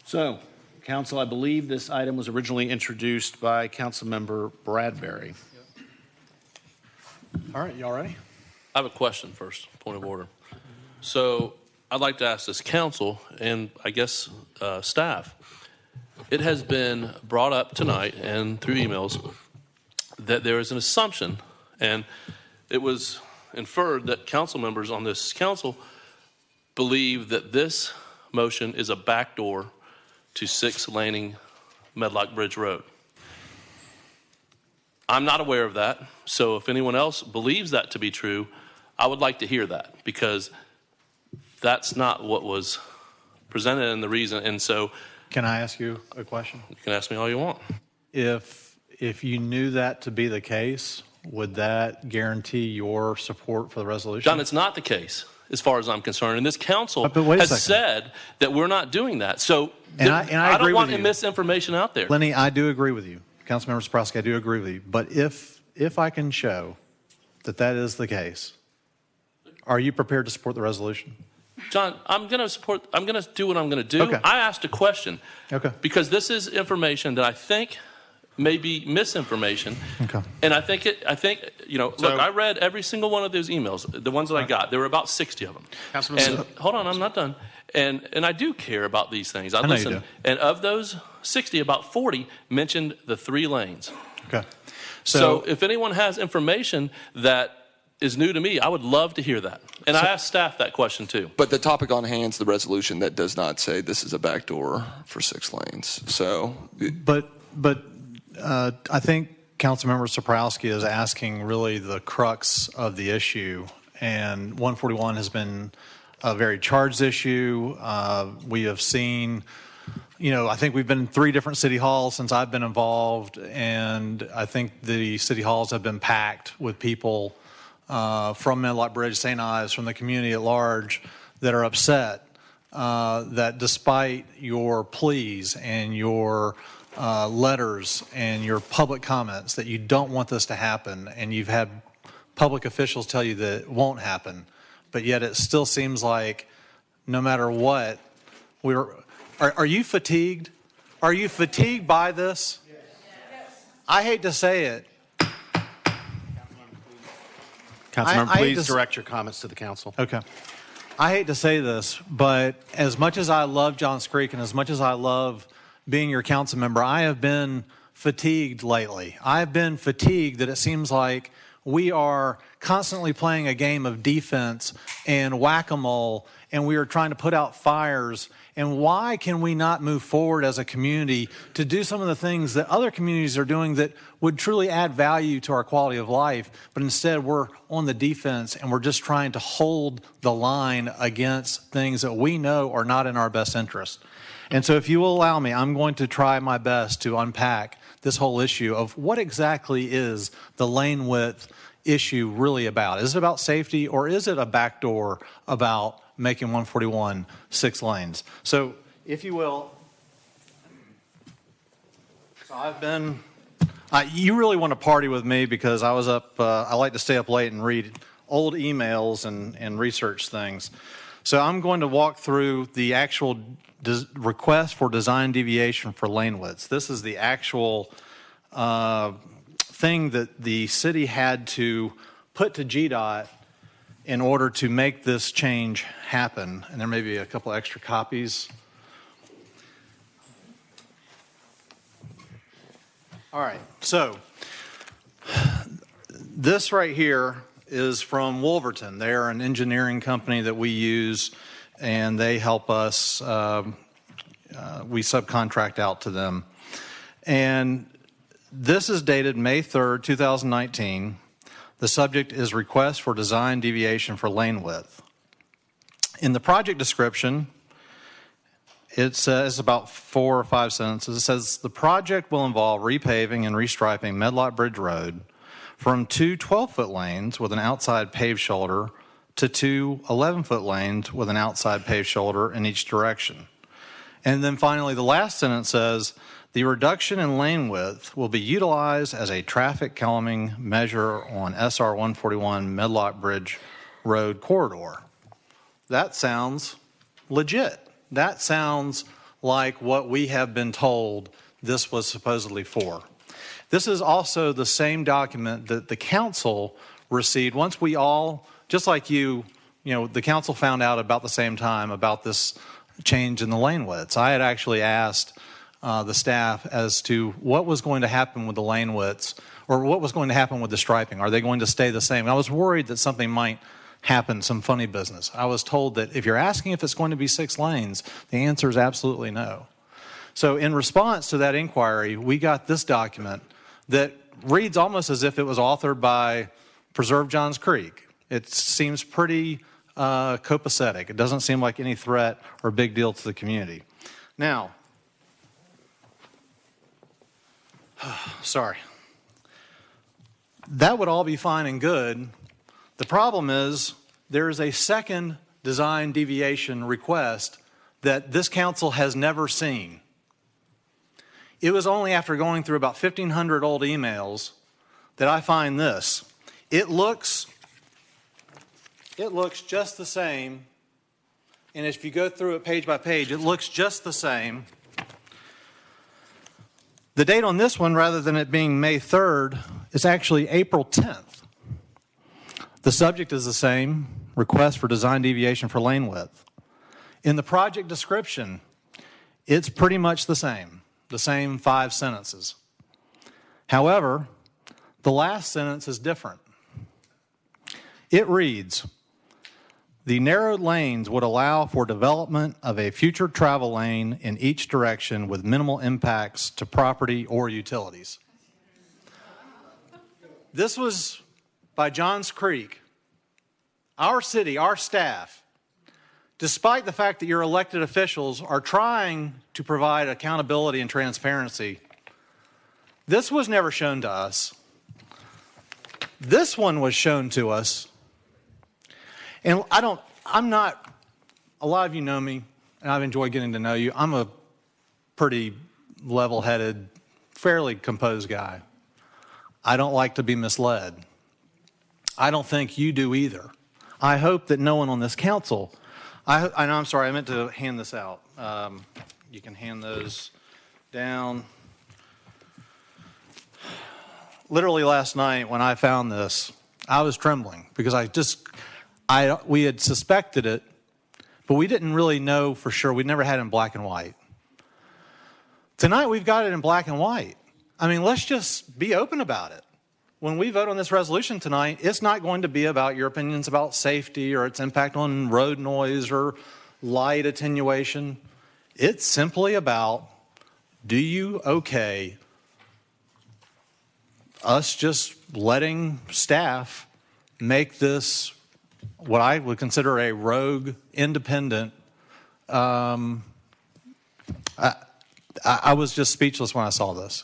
So, Council, I believe this item was originally introduced by Councilmember Bradberry. All right, y'all ready? I have a question first, point of order. So I'd like to ask this council and I guess staff. It has been brought up tonight and through emails that there is an assumption, and it was inferred that council members on this council believe that this motion is a backdoor to 6-laning Medlock Bridge Road. I'm not aware of that, so if anyone else believes that to be true, I would like to hear that, because that's not what was presented in the reason. And so, can I ask you a question? You can ask me all you want. If you knew that to be the case, would that guarantee your support for the resolution? John, it's not the case as far as I'm concerned. And this council has said that we're not doing that. So I don't want any misinformation out there. Lenny, I do agree with you. Councilmember Sprosky, I do agree with you. But if I can show that that is the case, are you prepared to support the resolution? John, I'm going to do what I'm going to do. Okay. I asked a question. Okay. Because this is information that I think may be misinformation. Okay. And I think, look, I read every single one of those emails, the ones that I got. There were about 60 of them. Councilman, hold on, I'm not done. And I do care about these things. I listen. Know you do. And of those 60, about 40 mentioned the 3 lanes. Okay. So if anyone has information that is new to me, I would love to hear that. And I asked staff that question too. But the topic on hand is the resolution that does not say this is a backdoor for 6 lanes. So, but I think Councilmember Soprowski is asking really the crux of the issue, and 141 has been a very charged issue. We have seen, I think we've been in 3 different city halls since I've been involved, and I think the city halls have been packed with people from Medlock Bridge, St. Ives, from the community at large that are upset that despite your pleas and your letters and your public comments that you don't want this to happen, and you've had public officials tell you that it won't happen, but yet it still seems like no matter what, are you fatigued? Are you fatigued by this? Yes. I hate to say it. Councilman, please direct your comments to the council. Okay. I hate to say this, but as much as I love Johns Creek and as much as I love being your council member, I have been fatigued lately. I've been fatigued that it seems like we are constantly playing a game of defense and whack-a-mole, and we are trying to put out fires. And why can we not move forward as a community to do some of the things that other communities are doing that would truly add value to our quality of life? But instead, we're on the defense, and we're just trying to hold the line against things that we know are not in our best interest. And so if you will allow me, I'm going to try my best to unpack this whole issue of what exactly is the lane width issue really about. Is it about safety, or is it a backdoor about making 141 6 lanes? So if you will, I've been, you really want to party with me because I was up, I like to stay up late and read old emails and research things. So I'm going to walk through the actual request for design deviation for lane widths. This is the actual thing that the city had to put to GDOT in order to make this change happen. And there may be a couple extra copies. All right, so this right here is from Wolverton. They are an engineering company that we use, and they help us. We subcontract out to them. And this is dated May 3rd, 2019. The subject is request for design deviation for lane width. In the project description, it says about 4 or 5 sentences. It says the project will involve repaving and restriping Medlock Bridge Road from 2 12-foot lanes with an outside paved shoulder to 2 11-foot lanes with an outside paved shoulder in each direction. And then finally, the last sentence says, the reduction in lane width will be utilized as a traffic calming measure on SR 141 Medlock Bridge Road corridor. That sounds legit. That sounds like what we have been told this was supposedly for. This is also the same document that the council received once we all, just like you know, the council found out about the same time about this change in the lane widths. I had actually asked the staff as to what was going to happen with the lane widths, or what was going to happen with the striping. Are they going to stay the same? And I was worried that something might happen, some funny business. I was told that if you're asking if it's going to be 6 lanes, the answer is absolutely no. So in response to that inquiry, we got this document that reads almost as if it was authored by Preserve Johns Creek. It seems pretty copacetic. It doesn't seem like any threat or big deal to the community. Now, sorry. That would all be fine and good. The problem is there is a second design deviation request that this council has never seen. It was only after going through about 1,500 old emails that I find this. It looks just the same, and if you go through it page by page, it looks just the same. The date on this one, rather than it being May 3rd, is actually April 10th. The subject is the same, request for design deviation for lane width. In the project description, it's pretty much the same 5 sentences. However, the last sentence is different. It reads, the narrowed lanes would allow for development of a future travel lane in each direction with minimal impacts to property or utilities. This was by Johns Creek, our city, our staff. Despite the fact that your elected officials are trying to provide accountability and transparency, this was never shown to us. This one was shown to us. And I'm not, a lot of you know me, and I've enjoyed getting to know you. I'm a pretty level-headed, fairly composed guy. I don't like to be misled. I don't think you do either. I hope that no one on this council, I know, I'm sorry, I meant to hand this out. You can hand those down. Literally last night when I found this, I was trembling because we had suspected it, but we didn't really know for sure. We'd never had it in black and white. Tonight we've got it in black and white. I mean, let's just be open about it. When we vote on this resolution tonight, it's not going to be about your opinions about safety or its impact on road noise or light attenuation. It's simply about, do you okay us just letting staff make this what I would consider a rogue, independent. I was just speechless when I saw this.